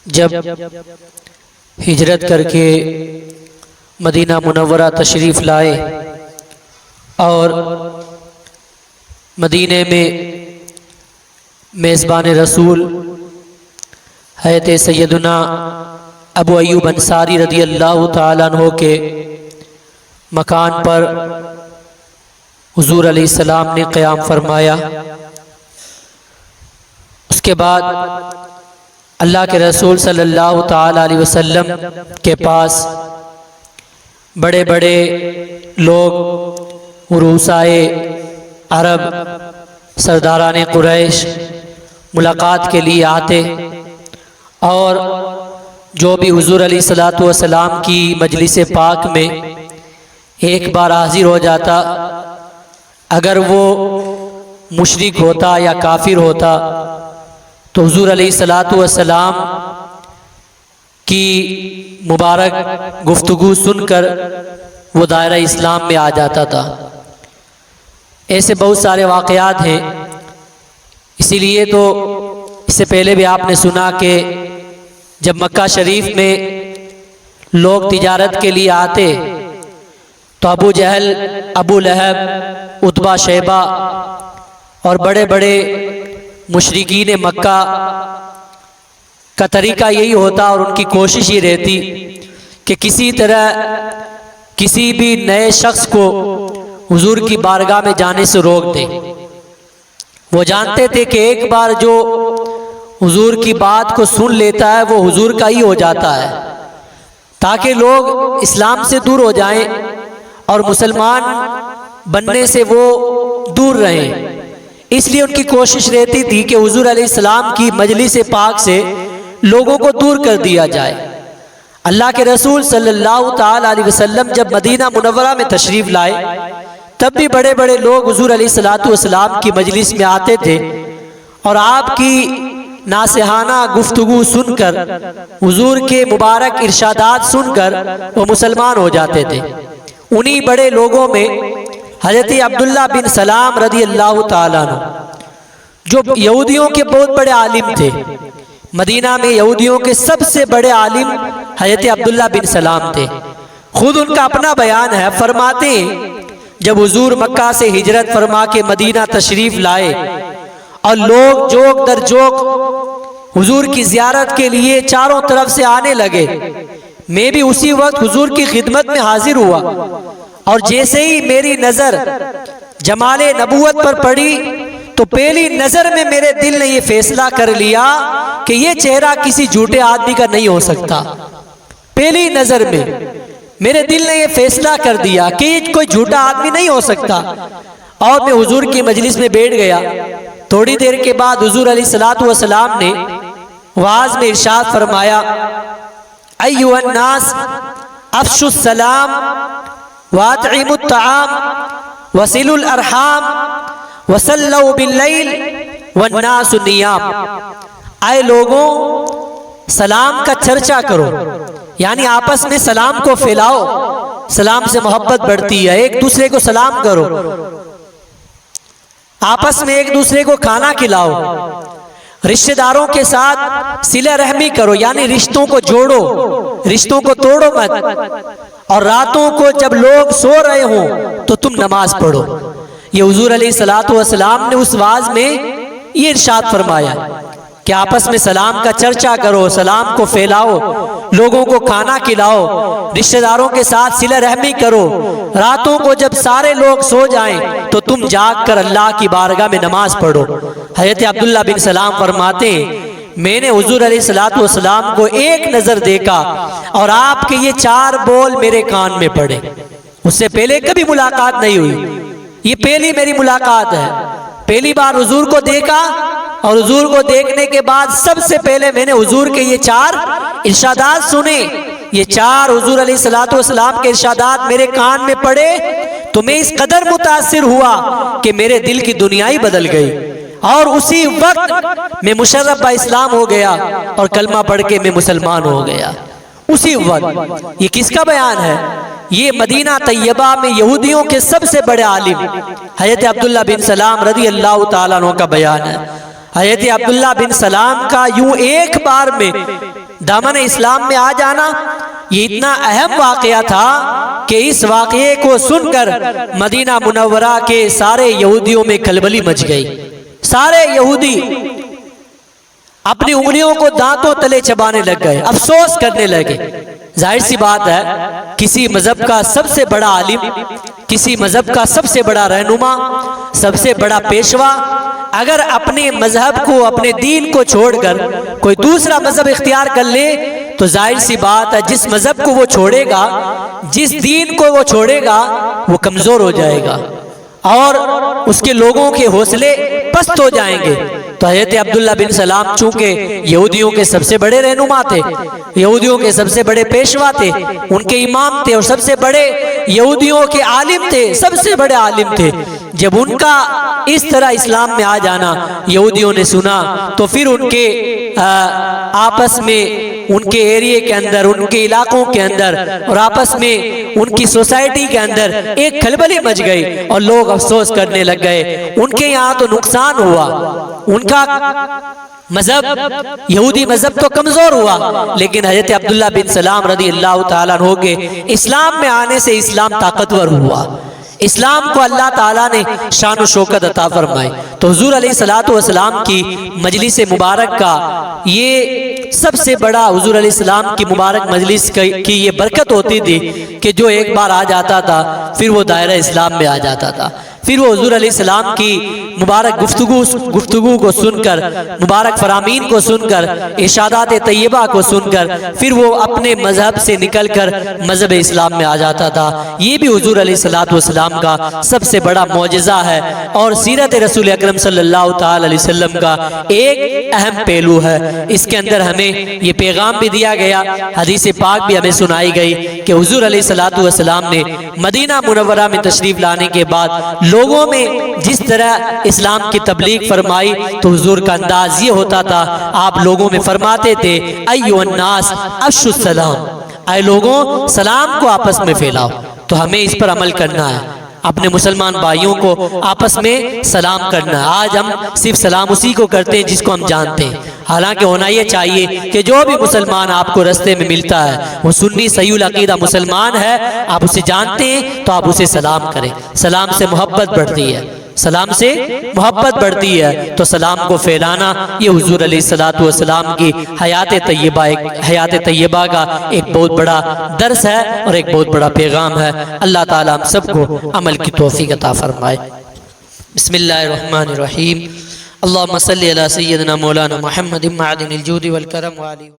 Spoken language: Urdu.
جب ہجرت کر کے مدینہ منورہ تشریف لائے اور مدینے میں میزبان رسول حضرت سیدنا ابو ایوب انصاری رضی اللہ تعالیٰ عنہ کے مکان پر حضور علیہ السلام نے قیام فرمایا۔ اس کے بعد اللہ کے رسول صلی اللہ تعالیٰ علیہ وسلم کے پاس بڑے بڑے لوگ رؤسائے عرب سرداران قریش ملاقات کے لیے آتے اور جو بھی حضور علیہ الصلوۃ والسلام کی مجلس پاک میں ایک بار حاضر ہو جاتا، اگر وہ مشرک ہوتا یا کافر ہوتا تو حضور علیہ الصلوۃ والسلام کی مبارک گفتگو سن کر وہ دائرہ اسلام میں آ جاتا تھا۔ ایسے بہت سارے واقعات ہیں، اسی لیے تو اس سے پہلے بھی آپ نے سنا کہ جب مکہ شریف میں لوگ تجارت کے لیے آتے تو ابو جہل، ابو لہب، عتبہ، شیبہ اور بڑے بڑے مشرکین مکہ کا طریقہ یہی ہوتا اور ان کی کوشش یہ رہتی کہ کسی طرح کسی بھی نئے شخص کو حضور کی بارگاہ میں جانے سے روک دیں۔ وہ جانتے تھے کہ ایک بار جو حضور کی بات کو سن لیتا ہے وہ حضور کا ہی ہو جاتا ہے، تاکہ لوگ اسلام سے دور ہو جائیں اور مسلمان بننے سے وہ دور رہیں۔ اس لیے ان کی کوشش رہتی تھی کہ حضور علیہ السلام کی مجلس پاک سے لوگوں کو دور کر دیا جائے۔ اللہ کے رسول صلی اللہ تعالیٰ علیہ وسلم جب مدینہ منورہ میں تشریف لائے تب بھی بڑے بڑے لوگ حضور علیہ الصلوۃ والسلام کی مجلس میں آتے تھے اور آپ کی ناصحانہ گفتگو سن کر، حضور کے مبارک ارشادات سن کر وہ مسلمان ہو جاتے تھے۔ انہی بڑے لوگوں میں حضرت عبداللہ بن سلام رضی اللہ تعالیٰ عنہ، جو یہودیوں کے بہت بڑے عالم تھے، مدینہ میں یہودیوں کے سب سے بڑے عالم حضرت عبداللہ بن سلام تھے۔ خود ان کا اپنا بیان ہے، فرماتے ہیں جب حضور مکہ سے ہجرت فرما کے مدینہ تشریف لائے اور لوگ جوک در جوک حضور کی زیارت کے لیے چاروں طرف سے آنے لگے، میں بھی اسی وقت حضور کی خدمت میں حاضر ہوا اور جیسے ہی میری نظر جمال نبوت پر پڑی تو پہلی نظر میں میرے دل نے یہ فیصلہ کر لیا کہ یہ چہرہ کسی جھوٹے آدمی کا نہیں ہو سکتا۔ پہلی نظر میں میرے دل نے یہ فیصلہ کر دیا کہ یہ کوئی جھوٹا آدمی نہیں ہو سکتا، اور میں حضور کی مجلس میں بیٹھ گیا۔ تھوڑی دیر کے بعد حضور علیہ الصلوۃ والسلام نے واعظ میں ارشاد فرمایا، ایھا الناس افشوا السلام واطعموا الطعام وصلوا الارحام وصلوا باللیل والناس نیام۔ اے لوگوں، سلام کا چرچا کرو، یعنی آپس میں سلام کو پھیلاؤ، سلام سے محبت بڑھتی ہے، ایک دوسرے کو سلام کرو، آپس میں ایک دوسرے کو کھانا کھلاؤ، رشتہ داروں کے ساتھ صلہ رحمی کرو، یعنی رشتوں کو جوڑو، رشتوں کو توڑو مت، اور راتوں کو جب لوگ سو رہے ہوں تو تم نماز پڑھو۔ یہ حضور علیہ الصلوۃ والسلام نے اس واعظ میں یہ ارشاد فرمایا کہ آپس میں سلام کا چرچا کرو، سلام کو پھیلاؤ، لوگوں کو کھانا کھلاؤ، رشتہ داروں کے ساتھ صلہ رحمی کرو، راتوں کو جب سارے لوگ سو جائیں تو تم جاگ کر اللہ کی بارگاہ میں نماز پڑھو۔ حضرت عبداللہ بن سلام فرماتے ہیں میں نے حضور علیہ الصلوۃ والسلام کو ایک نظر دیکھا اور آپ کے یہ چار بول میرے کان میں پڑے۔ اس سے پہلے کبھی ملاقات نہیں ہوئی، یہ پہلی میری ملاقات ہے۔ پہلی بار حضور کو دیکھا اور حضور کو دیکھنے کے بعد سب سے پہلے میں نے حضور کے یہ چار ارشادات سنے، یہ چار حضور علیہ الصلوۃ والسلام کے ارشادات میرے کان میں پڑے تو میں اس قدر متاثر ہوا کہ میرے دل کی دنیا ہی بدل گئی، اور اسی وقت میں مشرف با اسلام ہو گیا اور کلمہ پڑھ کے میں مسلمان ہو گیا اسی وقت۔ یہ کس کا بیان ہے؟ یہ مدینہ طیبہ میں یہودیوں کے سب سے بڑے عالم حضرت عبداللہ بن سلام رضی اللہ تعالیٰ عنہ کا بیان ہے۔ حضرت عبداللہ بن سلام کا یوں ایک بار میں دامن اسلام میں آ جانا یہ اتنا اہم واقعہ تھا کہ اس واقعے کو سن کر مدینہ منورہ کے سارے یہودیوں میں کھلبلی مچ گئی. سارے یہودی اپنی انگلیوں کو دانتوں تلے چبانے لگ گئے، افسوس کرنے لگے. ظاہر سی بات ہے کسی مذہب کا سب سے بڑا عالم، کسی مذہب کا سب سے بڑا رہنما، سب سے بڑا پیشوا اگر اپنے مذہب کو، اپنے دین کو چھوڑ کر کوئی دوسرا مذہب اختیار کر لے تو ظاہر سی بات ہے جس مذہب کو وہ چھوڑے گا، جس دین کو وہ چھوڑے گا وہ کمزور ہو جائے گا اور اس کے لوگوں کے حوصلے پست ہو جائیں گے. تو حضرت عبداللہ بن سلام چونکہ یہودیوں کے سب سے بڑے رہنما تھے، یہودیوں کے سب سے بڑے پیشوا تھے، ان کے امام تھے اور سب سے بڑے یہودیوں کے عالم تھے، سب سے بڑے عالم تھے. جب ان کا اس طرح اسلام میں آ جانا یہودیوں نے سنا تو پھر ان کے آپس میں، ان کے ایریے کے اندر، ان کے علاقوں کے اندر اور آپس میں ان کی سوسائٹی کے اندر ایک کھلبلی مچ گئی اور لوگ افسوس کرنے لگ گئے. ان کے یہاں تو نقصان ہوا، ان کا مذہب، یہودی مذہب تو کمزور ہوا، لیکن حضرت عبداللہ بن سلام رضی اللہ تعالیٰ عنہ کے اسلام میں آنے سے اسلام طاقتور ہوا. اسلام کو اللہ تعالیٰ نے شان و شوکت عطا فرمائی. تو حضور علیہ الصلوۃ والسلام کی مجلس مبارک کا یہ سب سے بڑا، حضور علیہ السلام کی مبارک مجلس کی یہ برکت ہوتی تھی کہ جو ایک بار آ جاتا تھا پھر وہ دائرہ اسلام میں آ جاتا تھا. پھر وہ حضور علیہ السلام کی مبارک گفتگو کو سن کر، مبارک فرامین کو سن کر، ارشادات طیبہ کو سن کر پھر وہ اپنے مذہب سے نکل کر مذہب اسلام میں آ جاتا تھا. یہ بھی حضور علیہ الصلوۃ والسلام کا سب سے بڑا معجزہ ہے اور سیرت رسول اکرم صلی اللہ تعالی علیہ وسلم کا ایک اہم پہلو ہے. اس کے اندر ہمیں یہ پیغام بھی دیا گیا، حدیث پاک بھی ہمیں سنائی گئی کہ حضور علیہ الصلوۃ والسلام نے مدینہ منورہ میں تشریف لانے کے بعد لوگوں میں جس طرح اسلام کی تبلیغ فرمائی تو حضور کا انداز یہ ہوتا تھا، آپ لوگوں میں فرماتے تھے ایھا الناس افشوا السلام، اے لوگوں سلام کو آپس میں پھیلاؤ. تو ہمیں اس پر عمل کرنا ہے، اپنے مسلمان بھائیوں کو آپس میں سلام کرنا ہے. آج ہم صرف سلام اسی کو کرتے ہیں جس کو ہم جانتے ہیں، حالانکہ ہونا یہ چاہیے کہ جو بھی مسلمان آپ کو رستے میں ملتا ہے وہ سنی صحیح العقیدہ مسلمان ہے، آپ اسے جانتے ہیں تو آپ اسے سلام کریں. سلام سے محبت بڑھتی ہے، سلام سے محبت بڑھتی ہے. تو سلام کو پھیلانا یہ حضور علیہ الصلوۃ والسلام کی حیات طیبہ کا ایک بہت بڑا درس ہے اور ایک بہت بڑا پیغام ہے. اللہ تعالی ہم سب کو عمل کی توفیق عطا فرمائے. بسم اللہ الرحمن الرحیم. اللہم صلی علی سیدنا مولانا محمد معدن الجود والکرم وعلی